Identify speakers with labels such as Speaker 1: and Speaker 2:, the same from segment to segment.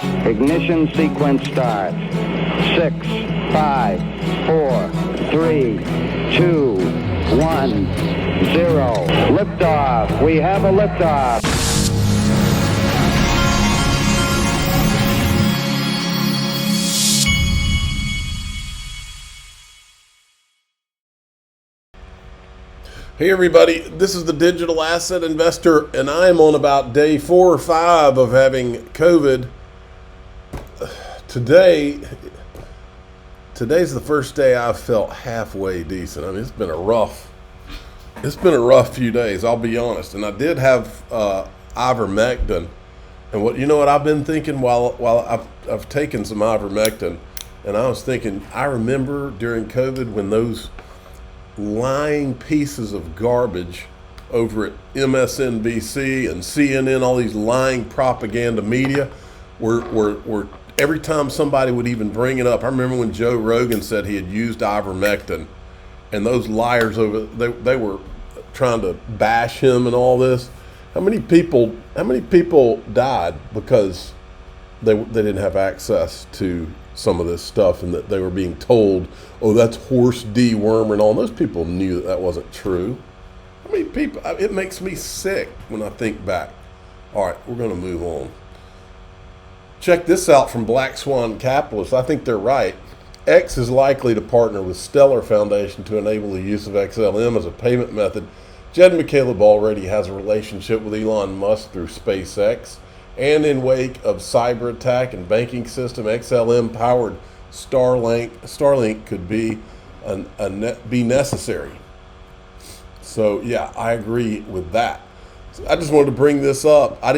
Speaker 1: Ignition sequence start. 6, 5, 4, 3, 2, 1, 0. Liftoff. We have a liftoff.
Speaker 2: Hey everybody, this is the Digital Asset Investor, and I'm on about day 4 or 5 of having COVID. Today's the first day I've felt halfway decent. I mean, it's been a rough few days, I'll be honest. And I did have ivermectin, and what I've been thinking while I've taken some ivermectin, and I was thinking, I remember during COVID when those lying pieces of garbage over at MSNBC and CNN, all these lying propaganda media, were every time somebody would even bring it up. I remember when Joe Rogan said he had used ivermectin, and those liars they were trying to bash him and all this. How many people died because they didn't have access to some of this stuff, and that they were being told, oh, that's horse dewormer and all. And those people knew that wasn't true. I mean, it makes me sick when I think back. All right, we're going to move on. Check this out from Black Swan Capitalists. I think they're right. X is likely to partner with Stellar Foundation to enable the use of XLM as a payment method. Jed McCaleb already has a relationship with Elon Musk through SpaceX. And in wake of cyber attack and banking system, XLM-powered Starlink could be necessary. So yeah, I agree with that. So I just wanted to bring this up. I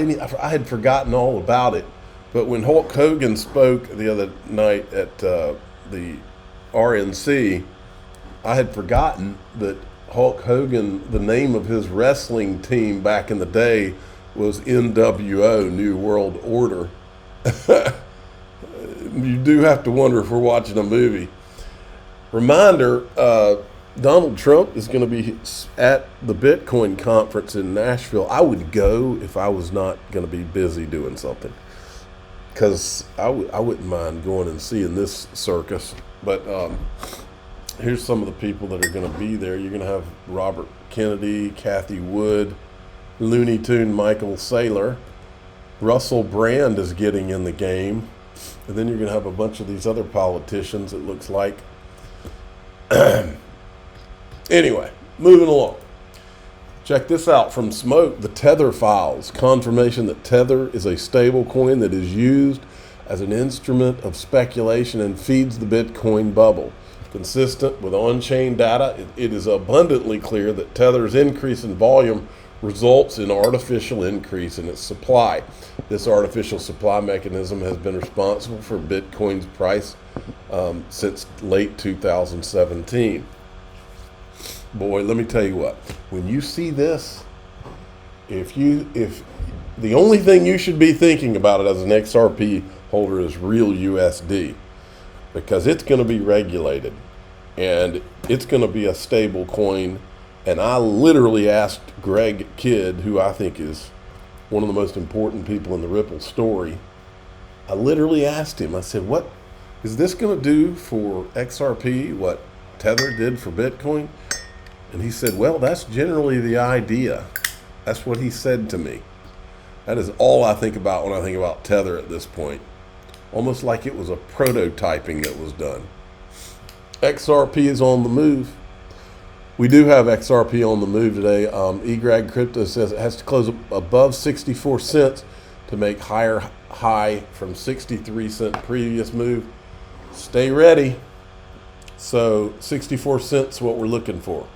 Speaker 2: had forgotten all about it, but when Hulk Hogan spoke the other night at the RNC, I had forgotten that Hulk Hogan, the name of his wrestling team back in the day, was NWO, New World Order. You do have to wonder if we're watching a movie. Reminder, Donald Trump is going to be at the Bitcoin conference in Nashville. I would go if I was not going to be busy doing something, because I wouldn't mind going and seeing this circus. But here's some of the people that are going to be there. You're going to have Robert Kennedy, Kathy Wood, Looney Tune Michael Saylor, Russell Brand is getting in the game, and then you're going to have a bunch of these other politicians, it looks like. Anyway, moving along. Check this out from Smoke, the Tether files. Confirmation that Tether is a stable coin that is used as an instrument of speculation and feeds the Bitcoin bubble. Consistent with on-chain data, it is abundantly clear that Tether's increase in volume results in artificial increase in its supply. This artificial supply mechanism has been responsible for Bitcoin's price since late 2017. Boy, let me tell you what, when you see this, if the only thing you should be thinking about it as an XRP holder is real USD, because it's going to be regulated and it's going to be a stable coin. And I literally asked Greg Kidd, who I think is one of the most important people in the Ripple story. I literally asked him, I said, what is this going to do for XRP, what Tether did for Bitcoin? And he said, well, that's generally the idea. That's what he said to me. That is all I think about when I think about Tether at this point. Almost like it was a prototyping that was done. XRP is on the move. We do have XRP on the move today. eGrag Crypto says it has to close above 64 cents to make higher high from 63 cent previous move. Stay ready. So 64 cents what we're looking for.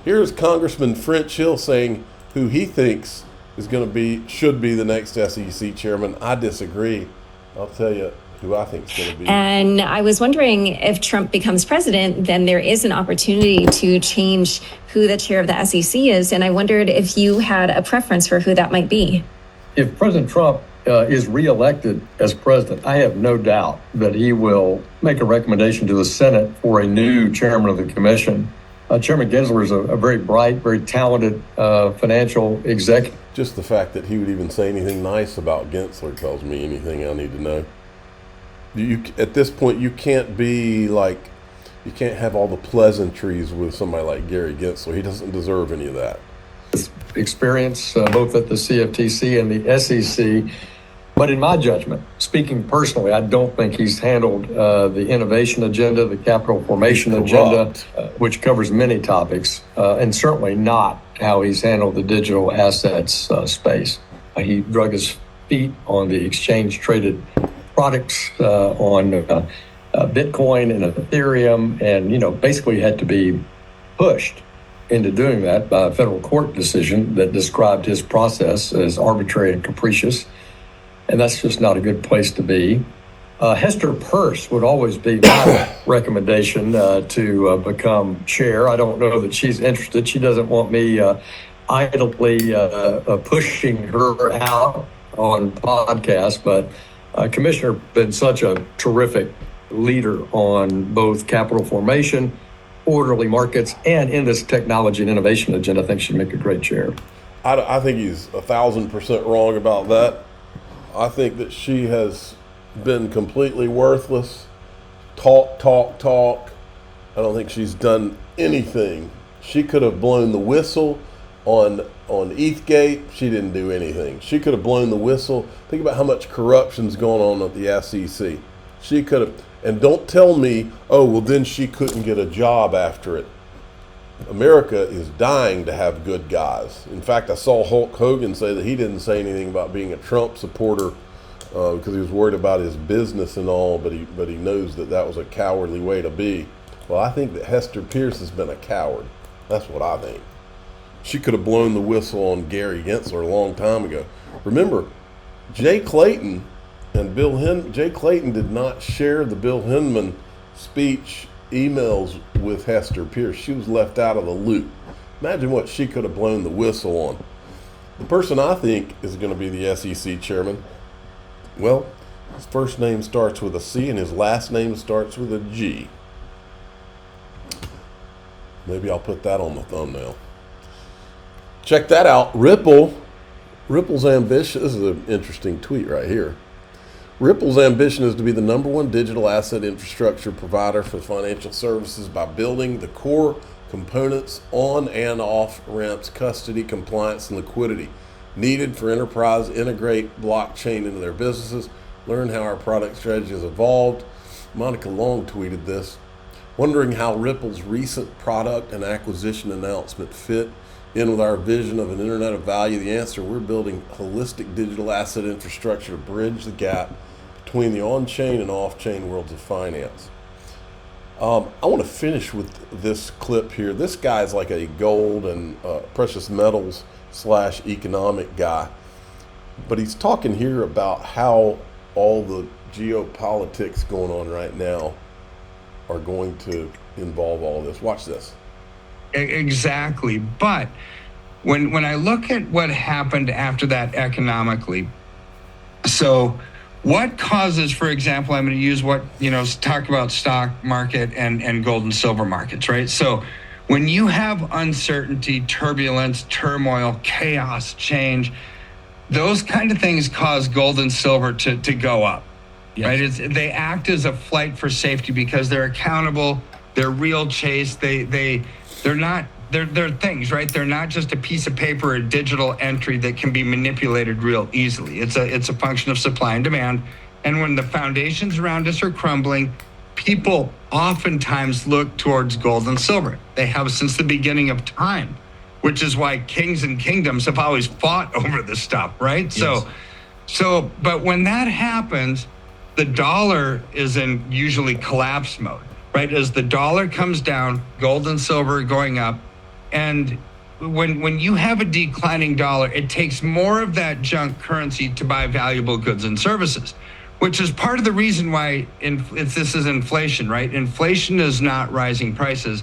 Speaker 2: Here's Congressman French Hill saying who he thinks should be the next SEC chairman. I disagree. I'll tell you who I think is going to be.
Speaker 3: And I was wondering, if Trump becomes president, then there is an opportunity to change who the chair of the SEC is. And I wondered if you had a preference for who that might be. If
Speaker 4: President Trump is reelected as president, I have no doubt that he will make a recommendation to the Senate for a new chairman of the commission. Chairman Gensler is a very bright, very talented financial executive.
Speaker 2: Just the fact that he would even say anything nice about Gensler tells me anything I need to know. At this point, you can't have all the pleasantries with somebody like Gary Gensler. He doesn't deserve any of that.
Speaker 4: Experience both at the CFTC and the SEC. But in my judgment, speaking personally, I don't think he's handled the innovation agenda, the capital formation agenda, which covers many topics, and certainly not how he's handled the digital assets space. He drug his feet on the exchange-traded products, on Bitcoin and Ethereum, and basically had to be pushed into doing that by a federal court decision that described his process as arbitrary and capricious. And that's just not a good place to be. Hester Peirce would always be my recommendation to become chair. I don't know that she's interested. She doesn't want me idly pushing her out on podcasts, but Commissioner been such a terrific leader on both capital formation, orderly markets, and in this technology and innovation agenda. I think she'd make a great chair.
Speaker 2: I think he's 1,000% wrong about that. I think that she has been completely worthless. Talk. I don't think she's done anything. She could have blown the whistle on ETHgate. She didn't do anything. She could have blown the whistle. Think about how much corruption's going on at the SEC. She could have, and don't tell me, oh, well, then she couldn't get a job after it. America is dying to have good guys. In fact, I saw Hulk Hogan say that he didn't say anything about being a Trump supporter because he was worried about his business and all, but he knows that was a cowardly way to be. Well, I think that Hester Peirce has been a coward. That's what I think. She could have blown the whistle on Gary Gensler a long time ago. Remember, Jay Clayton did not share the Bill Hinman speech emails with Hester Peirce. She was left out of the loop. Imagine what she could have blown the whistle on. The person I think is going to be the SEC chairman, well, his first name starts with a C and his last name starts with a G. Maybe I'll put that on the thumbnail. Check that out. Ripple's ambition, this is an interesting tweet right here. Ripple's ambition is to be the #1 digital asset infrastructure provider for financial services by building the core components on and off ramps, custody, compliance, and liquidity needed for enterprise integrate blockchain into their businesses. Learn how our product strategy has evolved. Monica Long tweeted this, wondering how Ripple's recent product and acquisition announcement fit in with our vision of an internet of value. The answer, we're building holistic digital asset infrastructure to bridge the gap between the on-chain and off-chain worlds of finance. I want to finish with this clip here. This guy's like a gold and precious metals / economic guy, but he's talking here about how all the geopolitics going on right now are going to involve all of this. Watch this.
Speaker 5: Exactly. But when I look at what happened after that economically, so what causes, for example, I'm going to use talk about stock market and gold and silver markets, right? So when you have uncertainty, turbulence, turmoil, chaos, change, those kind of things cause gold and silver to go up, yes. Right? They act as a flight for safety because they're accountable, they're real chase, they're things, right? They're not just a piece of paper, a digital entry that can be manipulated real easily. It's a function of supply and demand. And when the foundations around us are crumbling, people oftentimes look towards gold and silver. They have since the beginning of time, which is why kings and kingdoms have always fought over this stuff, right? Yes. But when that happens, the dollar is in usually collapse mode, right? As the dollar comes down, gold and silver are going up. And when you have a declining dollar, it takes more of that junk currency to buy valuable goods and services, which is part of the reason why this is inflation, right? Inflation is not rising prices.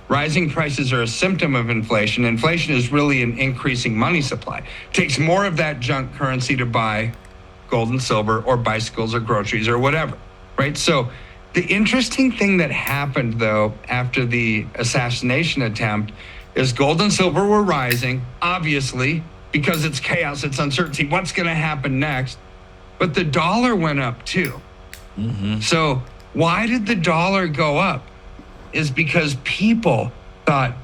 Speaker 5: Rising prices are a symptom of inflation. Inflation is really an increasing money supply. It takes more of that junk currency to buy gold and silver or bicycles or groceries or whatever, right? So the interesting thing that happened, though, after the assassination attempt is gold and silver were rising, obviously, because it's chaos, it's uncertainty. What's going to happen next? But the dollar went up too. So why did the dollar go up? Is because people thought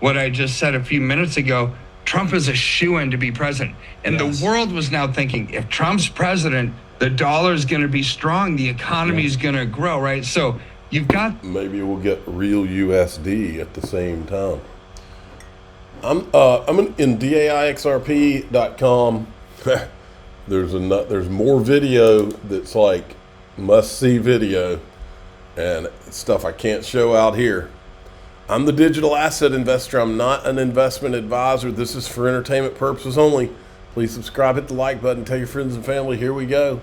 Speaker 5: what I just said a few minutes ago, Trump is a shoo-in to be president. And the world was now thinking, if Trump's president, the dollar is going to be strong, the economy is going to grow, right? So you've got...
Speaker 2: Maybe we'll get real USD at the same time. I'm in DAIXRP.com. There's more video that's like must-see video and stuff I can't show out here. I'm the digital asset investor. I'm not an investment advisor. This is for entertainment purposes only. Please subscribe, hit the like button, tell your friends and family. Here we go.